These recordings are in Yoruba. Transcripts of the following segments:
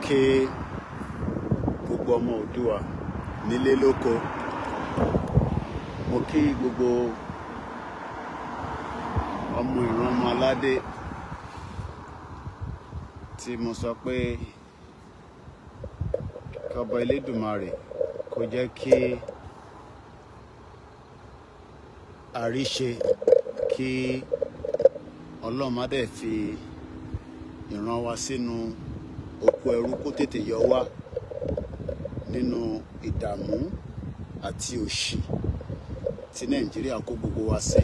kí gbogbo ọmọ Oòduà nílé lóko. Mo kí gbogbo ọmọ ìran ọmọ aládé tí mo sọ pé kọ́ba Elédùmarè kó jẹ́ kí àríṣe kí Ọlọ́run má dẹ̀ fi ìran wa sínú oko ẹrú kó tètè yọ wá nínú ìdààmú àti òṣì tí Nàìjíríà kó gbogbo wa sí.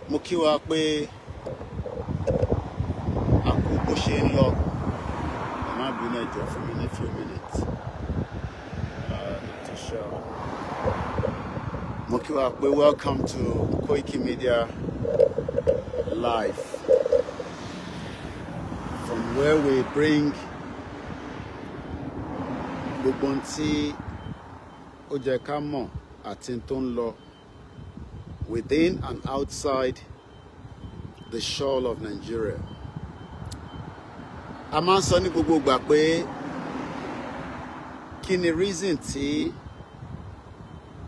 Mo kí wa pé a kú bó ṣe ń lọ. Ẹ má bínú, ẹ jọ̀ọ́ fún mi ní few minutes. Mo kí wa pé welcome to Koikimedia live, from where we bring gbogbo ohun tí ó jẹ́ ká mọ̀ àti tó ń lọ within and outside the shore of Nigeria. A máa ń sọ ní gbogbo ìgbà pé kí ni reason tí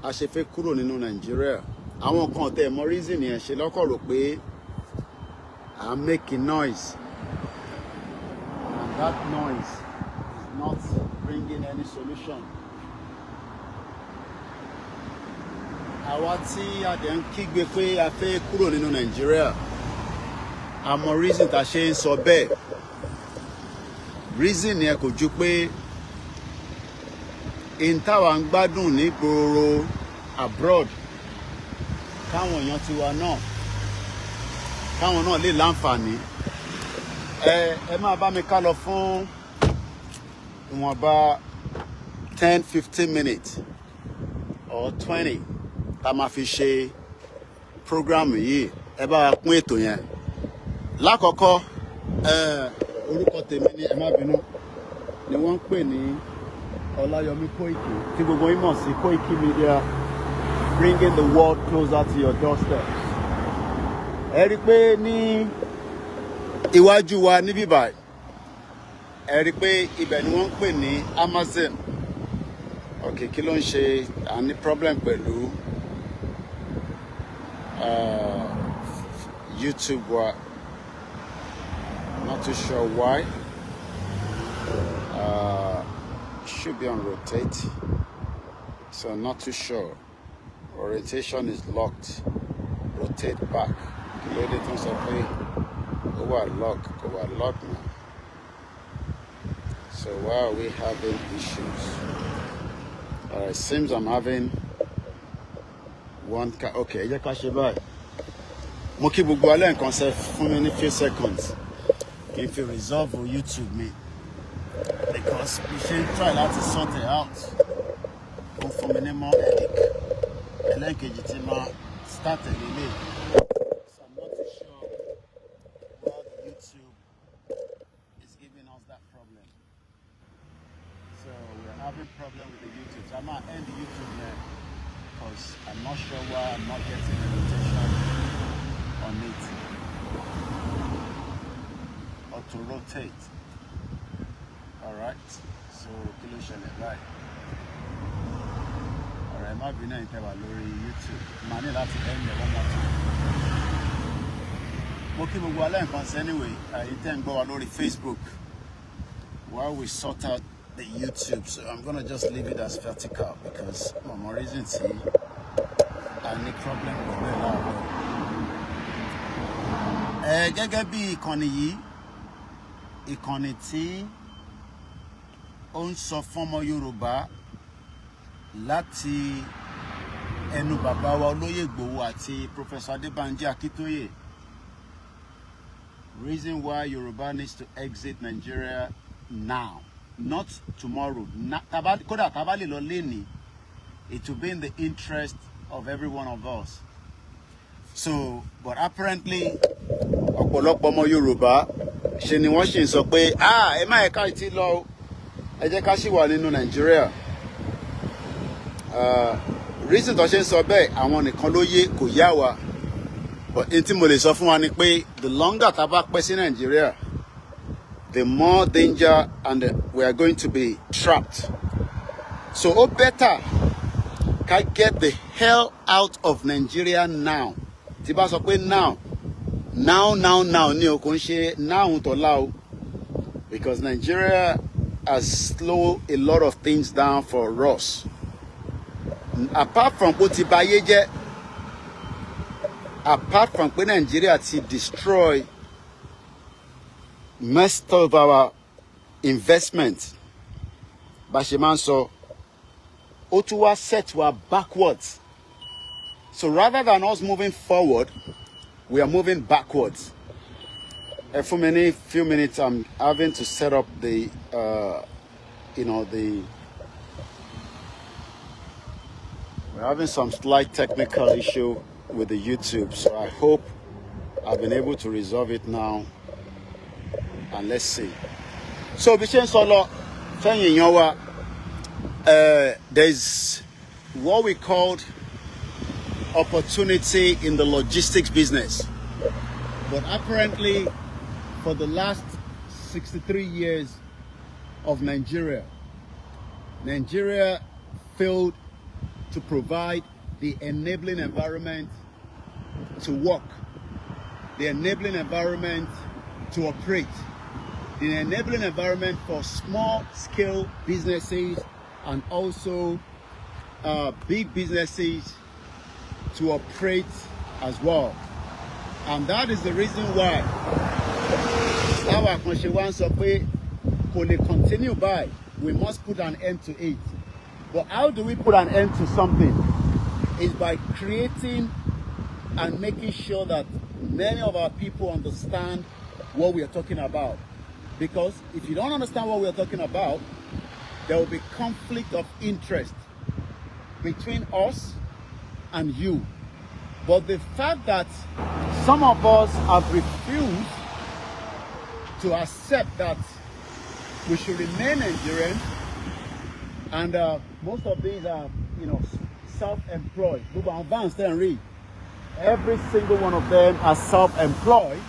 a ṣe fẹ́ kúrò nínú Nigeria. Àwọn kan tẹ́ mọ̀ reason yẹn ṣe lọ́kọ̀ rò pé I'm making noise, and that noise is not bringing any solution. Àwa tí a dẹ̀ ń kígbe pé a fẹ́ kúrò nínú Nigeria, a mọ̀ reason tá ṣe ń sọ bẹ́ẹ̀. Reason yẹn kò ju pé in táwa ń gbádùn ní gbòòrò abroad, káwọn èèyàn tiwa náà káwọn náà lè láǹfààní. Ẹ máa bá mi ká lọ fún ìwọ̀nba 10-15 minutes or 20 tá máa fi ṣe program yìí. Ẹ bá wa pín ètò yẹn. Lákọ̀ọ́kọ́ orúkọ tèmi ni, ẹ má bínú, ni wọ́n ń pè ní OLAYOMI KOIKI, tí gbogbo yín mọ̀ sí Koikimedia, bringing the world closer to your doorstep. Ẹ rí pé ní iwájú wa níbí báyìí, ẹ rí pé ibẹ̀ ni wọ́n ń pè ní Amazon. Okay, kí ló ń ṣe? A ní problem pẹ̀lú YouTube wa. Not too sure why. Should be on rotate, so not too sure. Orientation is locked. Rotate back. Lady tún sọ pé ó wà lock now. So why are we having issues? It seems I'm having one okay, ẹ jẹ́ ká ṣe báyìí. Mo kí gbogbo alẹ́ nǹkan ṣe fún mi ní few seconds. If you resolve on YouTube me, because we should try to sort it out. Go for minimum headache. And then Kejitima started delay. So I'm not too sure why YouTube is giving us that problem. So we're having problem with the YouTube. So I might end the YouTube there because I'm not sure why I'm not getting a rotation on it. To rotate. Alright, so kilo ṣẹlẹ̀ báyìí. Alright, má bínú ẹ̀yin tẹ́ wà lórí YouTube. Màá ní láti end one more time. Mo kí gbogbo alẹ́ nǹkan sí anyway. Ẹ̀yin tẹ́ ń gbọ́ wa lórí Facebook. While we sort out the YouTube, so I'm gonna just leave it as vertical because for more reason tí I need problem with it now. Gẹ́gẹ́ bí ìkànnì yìí, ìkànnì tí ó ń sọ fún ọmọ Yorùbá láti ẹnu bàbá wa Olóyè Ìgbòho àti Professor Adébánjí Akíntóyè. Reason why Yorùbá needs to exit Nigeria now, not tomorrow. Kódà tá bá lè lọ lénìí, it will be in the interest of every one of us. So, but apparently, ọ̀pọ̀lọpọ̀ ọmọ Yorùbá ṣe ni wọ́n ṣì ń sọ pé ẹ má ẹ̀ka ìtì lọ, ẹ jẹ́ ká ṣì wà nínú Nàìjíríà. Reason tó ṣe ń sọ bẹ́ẹ̀, àwọn nìkan ló yé, kò yá wa. But n tí mo lè sọ fún wa ni pé the longer tá bá pẹ́ sí Nàìjíríà, the more danger and we are going to be trapped. So, oh, better can get the hell out of Nigeria now. Tiba sọ pé now. Ni o kò ń ṣe now to allow, because Nigeria has slowed a lot of things down for us. Apart from bó ti ba ayé jẹ́, apart from pé Nigeria ti destroy most of our investment, bá ṣe máa ń sọ, ó tún wá set wa backwards. So rather than us moving forward, we are moving backwards. For many few minutes, I'm having to set up the, we're having some slight technical issue with the YouTube. So I hope I've been able to resolve it now. And let's see. So, Bichen Solo, there's what we called opportunity in the logistics business. But apparently, for the last 63 years of Nigeria failed to provide the enabling environment to work, the enabling environment to operate, the enabling environment for small-scale businesses and also big businesses to operate as well. And that is the reason why our continue by, we must put an end to it. But how do we put an end to something? Is by creating and making sure that many of our people understand what we are talking about. Because if you don't understand what we are talking about, there will be conflict of interest between us and you. But the fact that some of us have refused to accept that we should remain Nigerian, and most of these are, self-employed. Every single one of them are self-employed,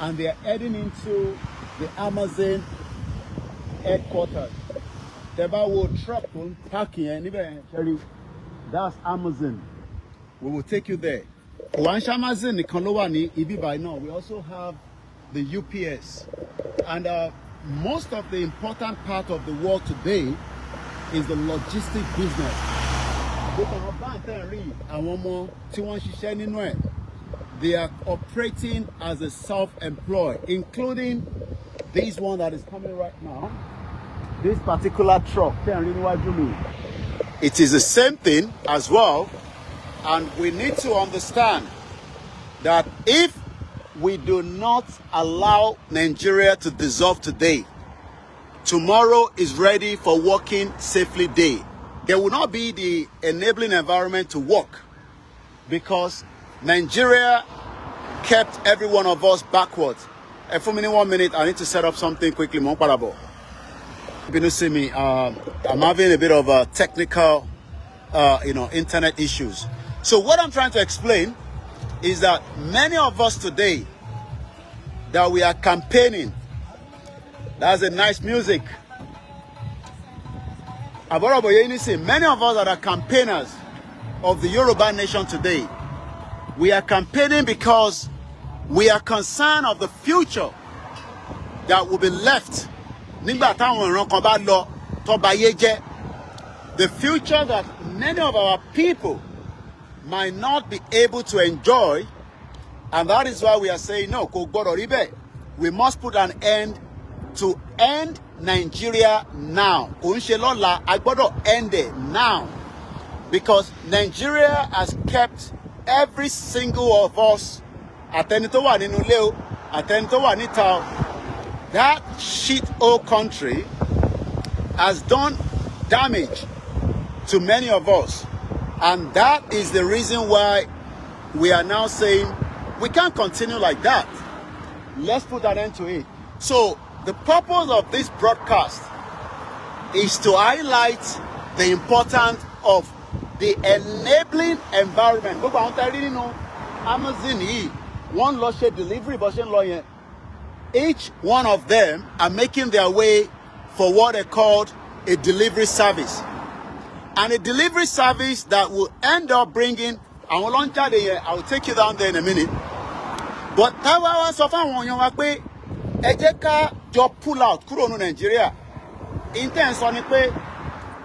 and they are heading into the Amazon headquarters. Truck parking, that's Amazon. We will take you there. We also have the UPS. And most of the important part of the world today is the logistic business. They are operating as a self-employed, including this one that is coming right now. This particular truck. It is the same thing as well. And we need to understand that if we do not allow Nigeria to dissolve today, tomorrow is ready for working safely day. There will not be the enabling environment to work because Nigeria kept every one of us backwards. And for me, 1 minute, I need to set up something quickly. You see me, I'm having a bit of technical, internet issues. So what I'm trying to explain is that many of us today that we are campaigning, that's a nice music. Many of us that are campaigners of the Yòrùbá nation today, we are campaigning because we are concerned of the future that will be left. The future that many of our people might not be able to enjoy, and that is why we are saying no. We must put an end to end Nigeria now. I gotta end it now, because Nigeria has kept every single of us. That shit old country has done damage to many of us. And that is the reason why we are now saying we can't continue like that. Let's put an end to it. So the purpose of this broadcast is to highlight the importance of the enabling environment. Amazon, one low share delivery, but each one of them are making their way for what they called a delivery service. And a delivery service that will end up bringing, I will take you down there in a minute. But Tawa so far won yan wa pé ẹ jẹ́ ká jọ pull out kúrò ní Nigeria. Intense on ni pé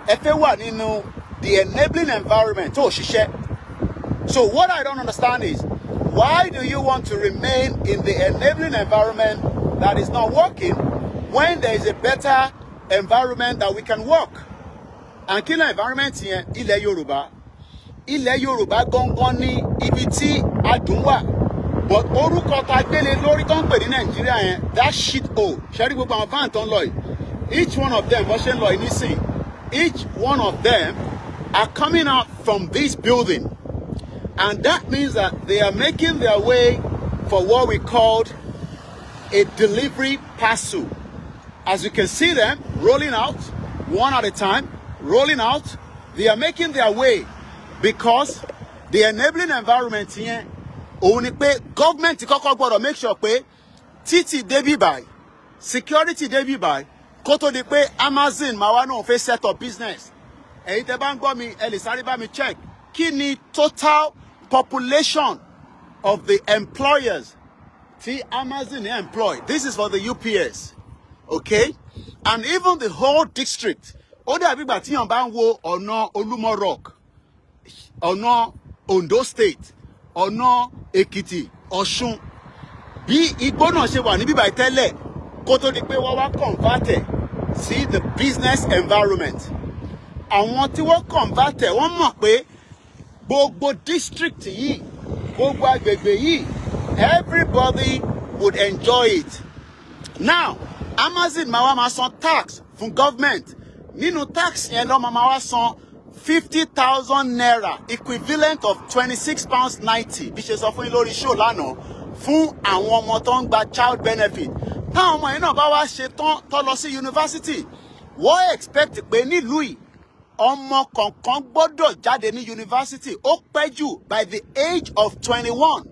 ẹ fẹ́ wà nínú the enabling environment tó ṣiṣẹ́. So what I don't understand is, why do you want to remain in the enabling environment that is not working when there is a better environment that we can work? And kí ni environment yẹn? Ilẹ̀ Yorùbá. Ilẹ̀ Yorùbá gangan ní ibi tí adùn wà. But orúkọ tá gbélé lórí tó ń pè ní Nàìjíríà yẹn, that shit hole. Ṣé rí gbogbo àwọn van tó ń lọ yìí? Each one of them, bó ṣe ń lọ yìí nísìn, each one of them are coming out from this building. And that means that they are making their way for what we called a delivery parcel. As you can see them rolling out, one at a time, rolling out. They are making their way because the enabling environment here, only pay government to make sure pé títì débí báyìí, security débí báyìí, kó tó di pé Amazon máa wá náà fẹ́ set up business. Èyí tẹ́ bá ń gbọ́ mi, ẹ lè sáré bá mi check. Kí ni total population of the employers tí Amazon employ? This is for the UPS, okay? And even the whole district. Ó dàbí ìgbà tí yàn bá ń wo ọ̀nà Olúmọ Rock, ọ̀nà Ondo State, ọ̀nà Èkìtì, Ọ̀ṣun. Bí igbó náà ṣe wà níbí báyìí tẹ́lẹ̀, kó tó di pé wọ́n wá converted sí the business environment. Àwọn tí wọ́n converted, wọ́n mọ̀ pé gbogbo district yìí, gbogbo agbègbè yìí, everybody would enjoy it. Now, Amazon máa wá máa san tax fún government. Nínú tax yẹn ló máa wá san 50,000 naira, equivalent of £26.90. Bí ṣe sọ fún yín lórí show lánàá, fún àwọn ọmọ tó ń gba child benefit. Táwọn ọmọ yẹn náà bá wá ṣe tán tó lọ sí university, wọ́n expect pé nílùú yìí ọmọ kọ̀ọ̀kan gbọ́dọ̀ jáde ní university ó pẹ́ jù by the age of 21.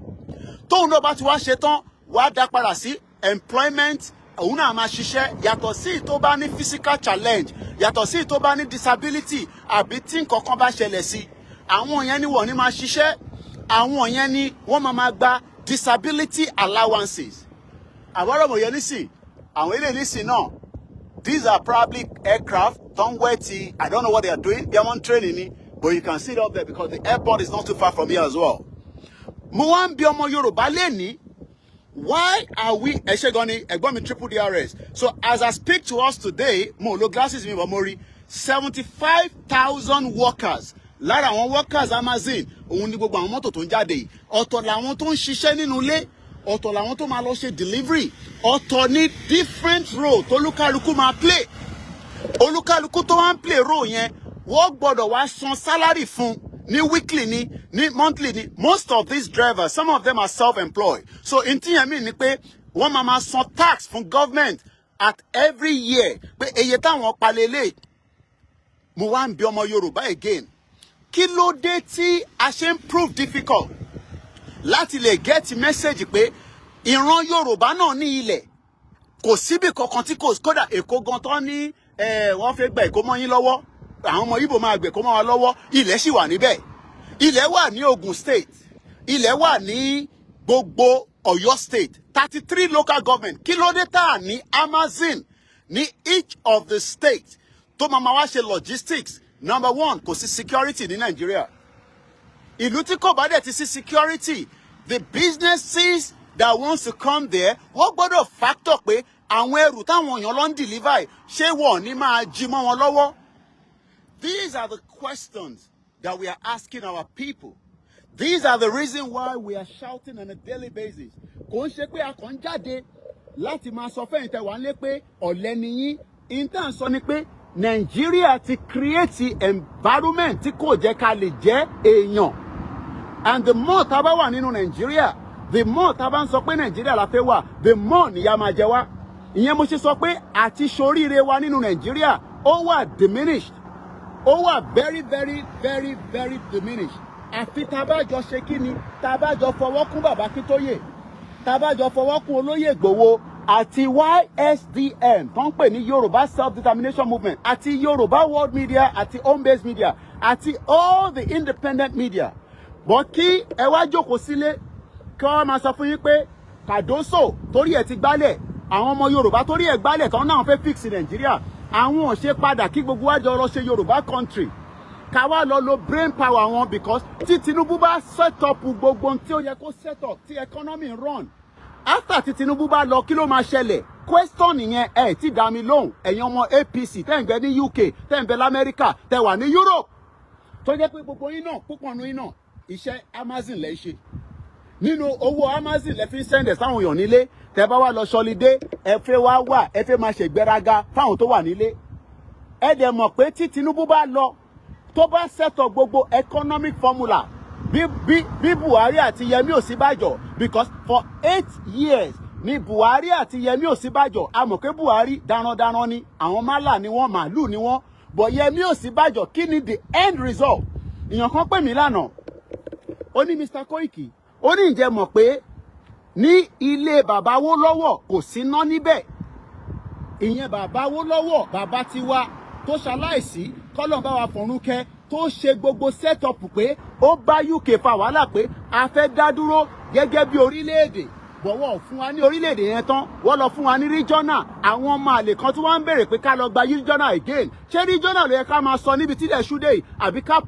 Tóun náà bá ti wá ṣe tán, wá dá padà sí employment. Òun náà máa ṣiṣẹ́ yàtọ̀ sí tó bá ní physical challenge, yàtọ̀ sí tó bá ní disability, àbí tí nǹkankan bá ṣẹlẹ̀ sí. Àwọn yẹn ni wọ́n ní máa ṣiṣẹ́, àwọn yẹn ni wọ́n máa gba disability allowances. Àwọn ọmọ yẹn nísìn, àwọn ilé nísìn náà, these are probably aircraft, don't wait till, I don't know what they are doing, they are on training, but you can see it up there because the airport is not too far from here as well. Mo wá ń bi ọmọ Yorùbá lẹ́ni, why are we triple DRS? So as I speak to us today, mo lo glasses mi mori 75,000 workers. Lára àwọn workers Amazon, òun ni gbogbo àwọn mọ́tò tó ń jáde. Ọ̀tọ̀ làwọn tó ń ṣiṣẹ́ nínú ilé, ọ̀tọ̀ làwọn tó máa lọ ṣe delivery, ọ̀tọ̀ ní different role tó olúkálùkù máa play. Olúkálùkù tó wá ń play role yẹn, wọ́n gbọ́dọ̀ wá san salary fún. Ni weekly ni monthly ni. Most of these drivers, some of them are self-employed. So in TMI ni pé wọ́n máa san tax from government at every year. Pé eye táwọn pa lélẹ̀. Mo wá ń bi ọmọ Yorùbá again. Kí ló dé tí a ṣe ń prove difficult láti lè get message pé ìran Yorùbá náà ní ilẹ̀. Kò síbi kankan tí kò kódà Èkó gan tán ní wọ́n fẹ́ gba Èkó mọ́ yín lọ́wọ́. Àwọn ọmọ Ìgbò máa gbé kó mọ́ wa lọ́wọ́, ilẹ̀ sì wà níbẹ̀. Ilẹ̀ wà ní Ogun State, ilẹ̀ wà ní gbogbo Ọ̀yọ́ State, 33 local government. Kí ló dé tá ní Amazon ní each of the states tó máa wá ṣe logistics? Number one, kò sí security ní Nigeria. Ìlú tí kò bá dẹ̀ ti sí security, the businesses that wants to come there, wọ́n gbọ́dọ̀ factor pé àwọn ẹrù táwọn èèyàn lọ ń deliver ṣé wọ́n ní máa jí mọ́ wọn lọ́wọ́. These are the questions that we are asking our people. These are the reasons why we are shouting on a daily basis. Kò ń ṣe pé a kàn jáde láti máa sọ fẹ́yìn tẹ́ wà ń lé pé ọ̀lẹ ni yín. Intan sọ ni pé Nigeria ti create environment tí kò jẹ́ ká lè jẹ́ èèyàn. And the more tá bá wà nínú Nigeria, the more tá bá ń sọ pé Nigeria la fẹ́ wà, the more nìyà máa jẹ wá. Ìyẹn mo ṣe sọ pé àti ṣoríire wa nínú Nigeria ó wà diminished. Ó wà very diminished. Àfi tá bá jọ ṣe kíni, tá bá jọ fọwọ́ kún bàbá Akíntóyè, tá bá jọ fọwọ́ kún olóyè Ìgbòho, àti YSDM tó ń pè ní Yorùbá Self-Determination Movement àti Yorùbá World Media àti home-based media àti all the independent media. But kí ẹ wá jókòó sílé kí wọ́n máa sọ fún yín pé Kàdóso torí ẹ̀ ti gbálẹ̀, àwọn ọmọ Yorùbá torí ẹ̀ gbálẹ̀ tán náà fẹ́ fix Nàìjíríà, àwọn ò ṣe padà kí gbogbo wa jọ lọ ṣe Yorùbá country ká wá lọ lo brain power wọn, because tí Tinubu bá set up gbogbo tí ó yẹ kó set up tí economy run after tí Tinubu bá lọ kí ló máa ṣẹlẹ̀? Question nìyẹn ẹ ti dá mi lóhùn ẹ̀yin ọmọ APC tẹ́ ń bẹ ní UK tẹ́ ń bẹ l'Amẹ́ríkà tẹ́ wà ní Europe tó jẹ́ pé gbogbo yín náà púpọ̀ nù yín náà iṣẹ́ Amazon lẹ́ ṣe, nínú owó Amazon lẹ́ fi ń sẹ́ndẹ̀ sáwọn èèyàn nílé, tẹ́ bá wá lọ ṣọlidé ẹ fẹ́ wá wà ẹ fẹ́ máa ṣègbéraga fáwọn tó wà nílé. Ẹ dẹ̀ mọ̀ pé tí Tinubu bá lọ tó bá set up gbogbo economic formula bí Buhari àti Yẹmí Ọ̀sínbàjò, because for 8 years ni Buhari àti Yẹmí Ọ̀sínbàjò a mọ̀ pé Buhari darandaran ni àwọn málà ni wọ́n màálù ni wọ́n, but Yẹmí Ọ̀sínbàjò kí ni the end result? Èèyàn kan pè mí lánàá ó ní Mr. Koiki ó ní ǹjẹ́ mọ̀ pé ní ilé bàbá Awólọ́wọ̀ kò síná níbẹ̀, ìyẹn bàbá Awólọ́wọ̀ bàbá tiwa tó ṣaláìsí kọ́lọ́n bá wa fọ̀run kẹ́ tó ṣe gbogbo set up pé ó bá UK fa wàhálà pé a fẹ́ dá dúró gẹ́gẹ́ bí orílẹ̀-èdè, bọ̀wọ̀ fún wa ní orílẹ̀-èdè yẹn tán wọ́n lọ fún wa ní regional, àwọn ọmọ àlè kan tí wọ́n ń béèrè pé ká lọ gba regional again. Ṣé regional ló yẹ ká máa sọ níbi tí ilẹ̀ ṣúdẹ̀ yìí àbí ká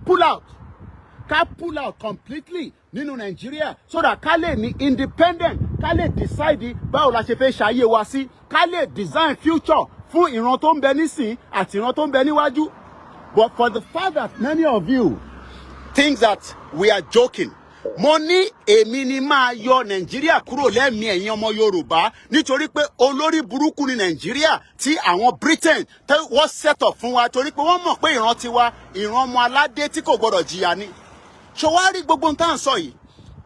pull out completely nínú Nàìjíríà so that ká lè ní independent, ká lè decide báwo la ṣe fẹ́ ṣayé wa sí, ká lè design future fún ìran tó ń bẹ nísìn àti ìran tó ń bẹ níwájú. But for the fact that many of you think that we are joking, mo ní èmi ni máa yọ Nàìjíríà kúrò lẹ́mìí ẹ̀yin ọmọ Yorùbá nítorí pé olórí burúkú ni Nàìjíríà tí àwọn Britain wọ́n set up fún wa torí pé wọ́n mọ̀ pé ìran tiwa ìran ọmọ aládé tí kò gbọdọ̀ jìyà ni. Ṣọwárí gbogbo nǹkan sọ yìí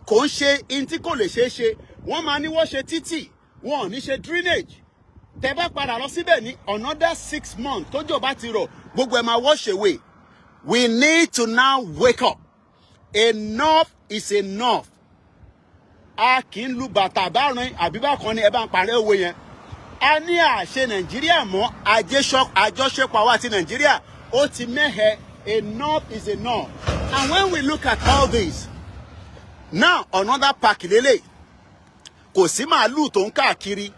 kò ń ṣe in tí kò lè ṣeé ṣe. Wọ́n máa ní wọ́n ṣe títì, wọn ò ní ṣe drainage. Tẹ́ bá padà lọ síbẹ̀ ní another 6 months tójò bá ti rọ̀ gbogbo ẹ̀ máa wash away. We need to now wake up. Enough is enough. A kì í lu bàtà bárin àbí bákan ni ẹ bá ń parẹ́ owó yẹn. A ní àṣẹ Nàìjíríà mọ́ àjọṣepọ̀ àwa àti Nàìjíríà ó ti mẹ́hẹ. Enough is enough. And when we look at all this, now another pack lélẹ̀ kò sí màálù tó ń káàkiri.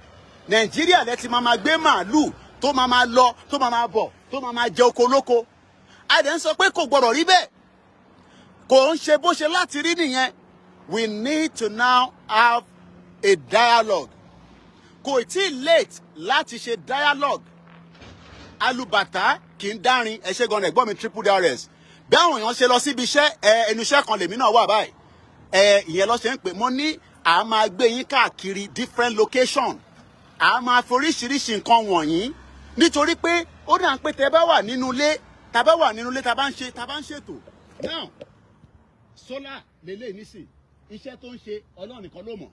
Nàìjíríà lẹ ti máa gbé màálù tó máa lọ tó máa bọ̀ tó máa jẹ oko lóko. A dẹ̀ ń sọ pé kò gbọdọ̀ rí bẹ́ẹ̀. Kò ń ṣe bó ṣe láti rí nìyẹn. We need to now have a dialogue. Kò tí late láti ṣe dialogue. Alùbàtà kì í dárin ẹ ṣe gan ẹ̀gbọ́n mi triple DRS. Bí àwọn èèyàn ṣe lọ síbi iṣẹ́ ẹnu iṣẹ́ kan lèmi náà wà báyìí. Ìyẹn lọ ṣe ń pè mo ní a máa gbé yín káàkiri different location. A máa foríṣiríṣi nǹkan wọ̀nyí nítorí pé ó dà ń pé tẹ́ bá wà nínú ilé tá bá wà nínú ilé tá bá ń ṣètò. Now solar lélẹ̀ nísìn iṣẹ́ tó ń ṣe Ọlọ́run nìkan ló mọ̀.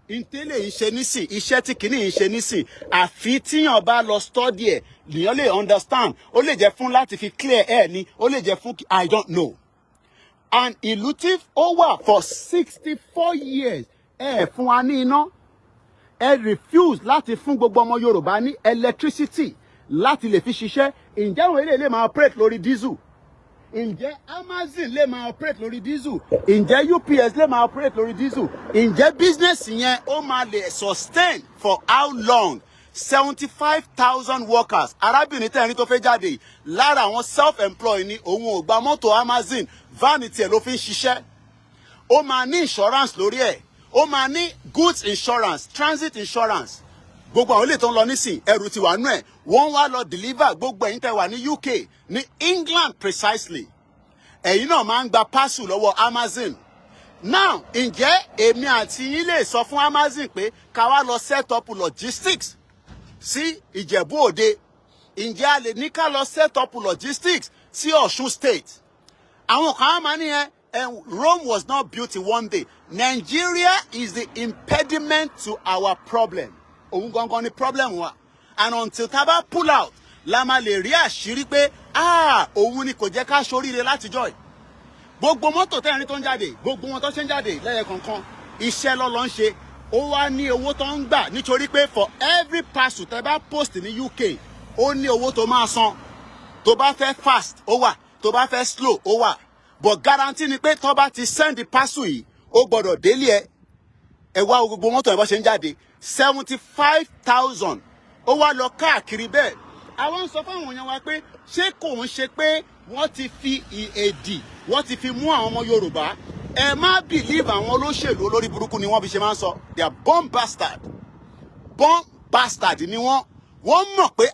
Ìtẹ́lẹ̀ yìí ṣe nísìn iṣẹ́ tí kìíní yìí ṣe nísìn àfi tíyàn bá lọ study ẹ̀ lèèyàn lè understand. Ó lè jẹ́ fún láti fi clear air ni, ó lè jẹ́ fún I don't know. And ìlú tí ó wà for 64 years fún wa ní iná. Ẹ refuse láti fún gbogbo ọmọ Yorùbá ní electricity láti lè fi ṣiṣẹ́. Ǹjẹ́ àwọn ilé lè máa operate lórí diesel? Ǹjẹ́ Amazon lè máa operate lórí diesel? Ǹjẹ́ UPS lè máa operate lórí diesel? Ǹjẹ́ business yẹn ó máa lè sustain for how long? 75,000 workers. Arábìnrin tẹ̀rín tó fẹ́ jáde lára àwọn self-employed ni òun ò gba mọ́tò Amazon vanity ẹ̀ ló fi ń ṣiṣẹ́. Ó máa ní insurance lórí ẹ̀. Ó máa ní goods insurance, transit insurance. Gbogbo àwọn ilé tó ń lọ nísìn ẹrù ti wà nú ẹ̀. Wọ́n wá lọ deliver gbogbo ẹ̀yin tẹ́ wà ní UK ní England precisely. Ẹ̀yin náà máa ń gba parcel lọ́wọ́ Amazon. Now ǹjẹ́ èmi àti yín lè sọ fún Amazon pé ká wá lọ set up logistics sí Ìjẹ̀bú Òde? Ǹjẹ́ a lè ní ká lọ set up logistics sí Ọ̀ṣun State? Àwọn kan á máa ní and Rome was not built in one day. Nigeria is the impediment to our problem. Òun gangan ni problem wa. And until taba pull out, la máa lè rí àṣírí pé òun ni kò jẹ́ ká ṣoríire látijọ́ yìí. Gbogbo mọ́tò tẹ́rin tó ń jáde, gbogbo wọn tó ṣe ń jáde lẹ́yẹ kankan, iṣẹ́ lọ́lọ́ ń ṣe. ó wá ní owó tó ń gbà nítorí pé for every parcel tẹ́ bá post ní UK ó ní owó tó máa san tó bá fẹ́ fast ó wà tó bá fẹ́ slow ó wà but guarantee ni pé tó bá ti send the parcel yìí ó gbọ́dọ̀ délé ẹ wá gbogbo mọ́tò ẹ̀ bọ́ ṣe ń jáde 75,000 ó wá lọ káàkiri bẹ́ẹ̀ àwọn sọ fún àwọn èèyàn wa pé ṣé kò ń ṣe pé wọ́n ti fi èdì wọ́n ti fi mú àwọn ọmọ Yorùbá ẹ má believe àwọn olóṣèlú olórí burúkú ni wọ́n fi ṣe máa ń sọ they are born bastard ni wọ́n mọ̀ pé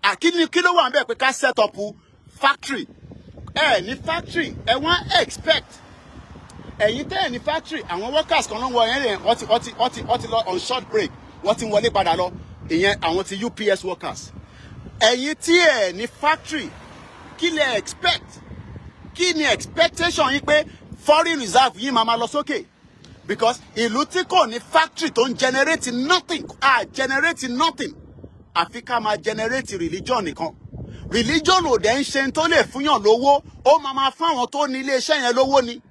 kí ló wà ń bẹ̀ pé ká set up factory ní factory ẹ wọ́n expect ẹ̀yin tẹ́ ní factory àwọn workers kan ló ń wọ ẹ̀yìn wọ́n ti lọ on short break wọ́n ti ń wọlé padà lọ ìyẹn àwọn ti UPS workers ẹ̀yin tí ní factory kí lẹ expect kí ni expectation yín pé foreign reserve yìí máa lọ sókè because ìlú tí kò ní factory tó ń generate nothing generate nothing àfi ká máa generate religion nìkan religion ò dẹ̀ ń ṣe tó lè fúnyàn lówó ó máa fún àwọn tó ní iléeṣẹ́ yẹn lówó ni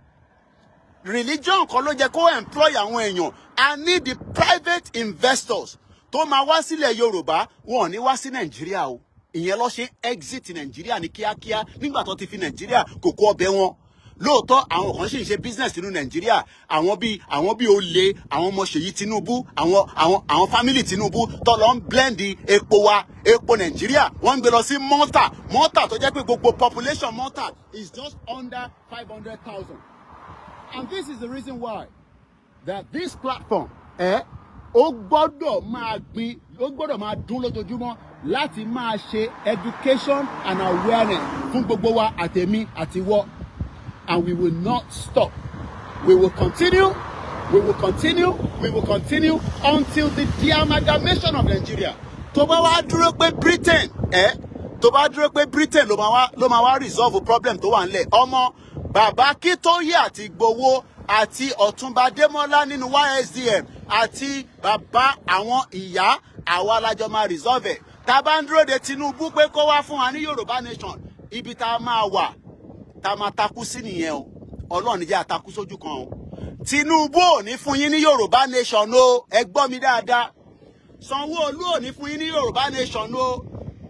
religion kan ló jẹ́ kó employ àwọn èèyàn I need the private investors tó máa wá sílẹ̀ Yorùbá wọn ò ní wá sí Nàìjíríà o ìyẹn ló ṣe exit Nàìjíríà ní kíákíá nígbà tó ti fi Nàìjíríà kò kó ọbẹ̀ wọn lóòótọ́ àwọn kan sì ń ṣe business nínú Nàìjíríà àwọn bí olè àwọn ọmọ Ṣèyí Tinubu àwọn family Tinubu tó lọ ń blend epo wa epo Nàìjíríà wọ́n ń gbé lọ sí Malta tó jẹ́ pé gbogbo population Malta is just under 500,000 and this is the reason why that this platform ó gbọ́dọ̀ máa dún lójoojúmọ́ láti máa ṣe education and awareness fún gbogbo wa àtèmi àtiwọ́. And we will not stop. We will continue until the de-amalgamation of Nigeria. Tó bá wá dúró pé Britain, ló máa wá resolve problem tó wà nílẹ̀. Ọmọ bàbá Akíntóyè àti Ìgbòho àti Ọ̀túnba Démọ́lá nínú YSDM àti bàbá àwọn ìyá àwa lájọ máa resolve ẹ̀. Tá bá ń dúró de Tinubu pé kó wá fún wa ní Yorùbá nation, ibi tá máa wà tá máa takú sí nìyẹn o Ọlọ́run jẹ́ àtakú sójú kan o Tinubu ò ní fún yín ní Yorùbá nation o ẹ gbọ́ mi dáadáa Sanwó-Olú ò ní fún yín ní Yorùbá nation o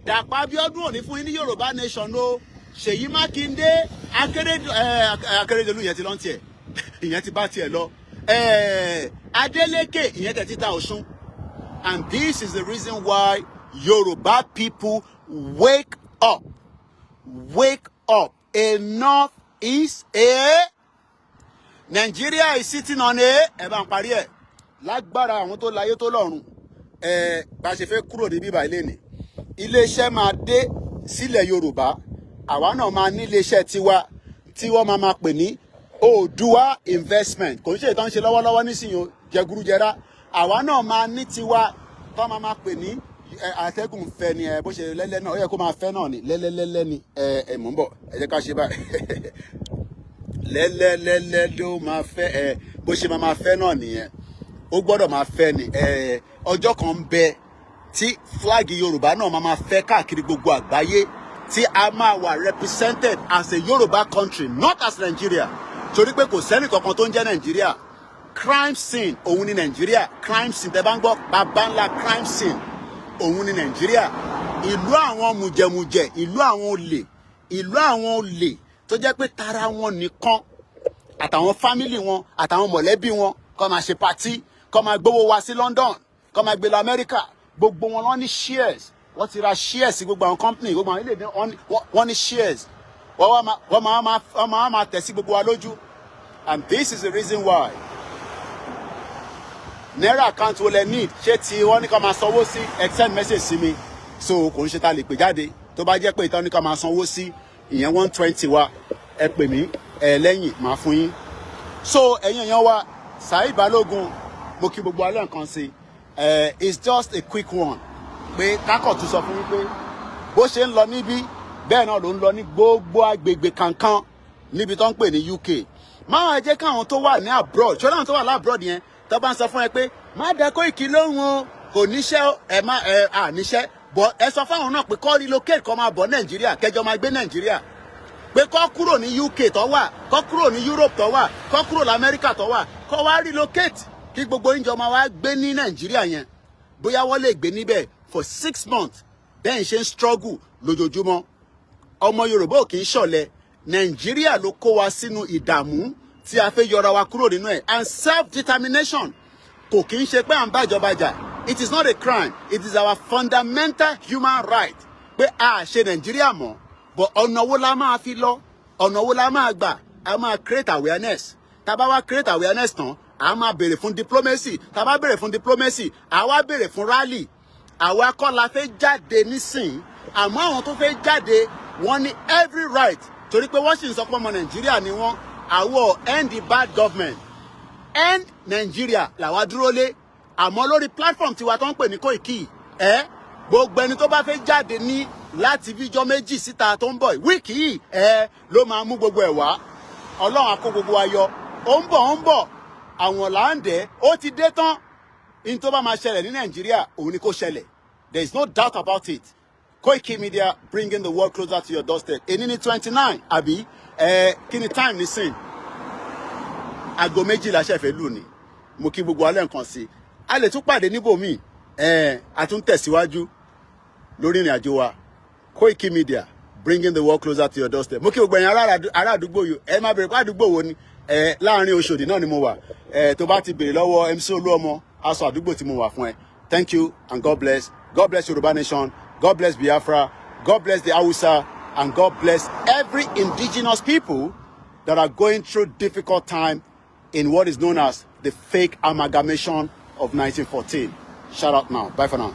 Dàpọ̀ Abíọ́dún ò ní fún yín ní Yorùbá nation o Ṣèyí Mákindé Akérédolú yẹn ti lọ tiẹ̀ ìyẹn ti bá tiẹ̀ lọ Adeleke ìyẹn tẹ̀ ti ta Ọ̀ṣun and this is the reason why Yoruba people wake up. Enough is Nigeria is sitting on bá ń parí ẹ̀ lágbára àwọn tó láyé tó lọ́run bá ṣe fẹ́ kúrò níbí báyìí lẹ́nìí iléeṣẹ́ máa dé sílẹ̀ Yorùbá àwa náà máa ní iléeṣẹ́ tiwa tí wọ́n máa pè ní Oòduà investment kò ń ṣe ìtàn ṣe lọ́wọ́lọ́wọ́ nísìnyí jẹgúrújẹrá àwa náà máa ní tiwa tó máa pè ní atẹ́gùn fẹ́ ni bó ṣe lẹ́lẹ́ náà ó yẹ kó máa fẹ́ náà ni lẹ́lẹ́lẹ́lẹ́ ni mò ń bọ̀ ẹ jẹ́ ká ṣe báyìí lẹ́lẹ́lẹ́lẹ́ ló máa fẹ́ bó ṣe máa fẹ́ náà nìyẹn ó gbọ́dọ̀ máa fẹ́ ni ọjọ́ kan ń bẹ tí flag Yorùbá náà máa fẹ́ káàkiri gbogbo àgbáyé tí a máa wà represented as a Yorùbá country not as Nigeria torí pé kò sẹ́nì kankan tó ń jẹ́ Nigeria crime scene òun ni Nigeria crime scene tẹ́ bá ń gbọ́ bàbá ńlá crime scene òun ni Nàìjíríà ìlú àwọn mùjẹmùjẹ ìlú àwọn olè tó jẹ́ pé tara wọn nìkan àtàwọn fámìlì wọn àtàwọn mọ̀lẹ́bí wọn kó máa ṣe pàtí kó máa gbówó wá sí London kó máa gbé lọ Amẹ́ríkà gbogbo wọn lọ ní shares wọ́n ti ra shares gbogbo àwọn company gbogbo àwọn ilé wọ́n ní shares wọ́n máa tẹ̀ sí gbogbo wa lójú and this is the reason why naira account wo lẹ need ṣé tí wọ́n ní ká máa sanwó sí send message sí mi so kò ń ṣe ta lè pè jáde tó bá jẹ́ pé ìtàn ní ká máa sanwó sí ìyẹn 120 wa ẹ pè mí lẹ́yìn máa fún yín so ẹ̀yin èèyàn wa Saheed Balogun mo kí gbogbo alẹ́ nǹkan sí it's just a quick one pé kákọ̀ tún sọ fún yín pé bó ṣe ń lọ níbí bẹ́ẹ̀ náà ló ń lọ ní gbogbo agbègbè kankan níbi tó ń pè ní UK máa jẹ́ káwọn tó wà ní abroad ṣọlá àwọn tó wà lábroad yẹn tó bá ń sọ fún ẹ pé má dá Koiki lóhùn o kò níṣẹ́ níṣẹ́ bọ̀ ẹ sọ fáwọn náà pé kó relocate kó máa bọ̀ Nàìjíríà kẹjọ máa gbé Nàìjíríà pé kó kúrò ní UK tó wà kó kúrò ní Europe tó wà kó kúrò ní America tó wà kó wá relocate kí gbogbo yín jọ máa wá gbé ní Nàìjíríà yẹn bóyá wọ́n lè gbé níbẹ̀ for 6 months bẹ́ẹ̀ ṣe ń struggle lójoojúmọ́. Ọmọ Yorùbá ò kì í ṣọ̀lẹ. Nàìjíríà ló kó wa sínú ìdààmú tí a fẹ́ yọra wa kúrò nínú ẹ̀, and self-determination kò kì í ṣe pé à ń bá ìjọba jà. It is not a crime, it is our fundamental human right pé a ṣe Nàìjíríà mọ́, but ọ̀nà wo la máa fi lọ, ọ̀nà wo la máa gbà, a máa create awareness. Tá bá wá create awareness tán, a máa béèrè fún diplomacy. Tá bá béèrè fún diplomacy, a wá béèrè fún rally. Àwa kọ́ la fẹ́ jáde nísìn, àmọ́ àwọn tó fẹ́ jáde wọ́n ní every right, torí pé wọ́n sì ń sọ pé ọmọ Nàìjíríà ni wọ́n. Àwọ̀ end the bad government, end Nàìjíríà làwa dúró lé. Àmọ́ lórí platform tiwa tó ń pè ní Koiki, gbogbo ẹni tó bá fẹ́ jáde ní láti bíjọ́ méjì síta tó ń bọ̀ wíìkì yìí ló máa mú gbogbo ẹ̀ wá. Ọlọ́run á kó gbogbo wa yọ. Ó ń bọ̀ àwọn làǹdẹ̀ ó ti dé tán. In tó bá máa ṣẹlẹ̀ ní Nàìjíríà òun ni kó ṣẹlẹ̀. There is no doubt about it. Koikimedia bringing the world closer to your doorstep. Èní ní 29 àbí kí ni time nísìn? Aago 12 ṣẹ̀fẹ̀ lù ní. Mo kí gbogbo alẹ́ nǹkan sí. A lè tún pàdé níbòmíì. A tún tẹ̀síwájú lórí ìrìn àjò wa. Koikimedia bringing the world closer to your doorstep. Mo kí gbogbo ẹ̀yin ará àdúgbò yìí. Ẹ máa bèrè pé àdúgbò wo ni? Láàárín Oṣòdì náà ni mo wà. Tó bá ti bèrè lọ́wọ́ MC Olúọmọ, a sọ àdúgbò tí mo wà fún ẹ. Thank you and God bless. God bless Yòrùbá nation. God bless Biafra. God bless the Hausa. And God bless every indigenous people that are going through difficult time in what is known as the fake amalgamation of 1914. Shout out now. Bye for now.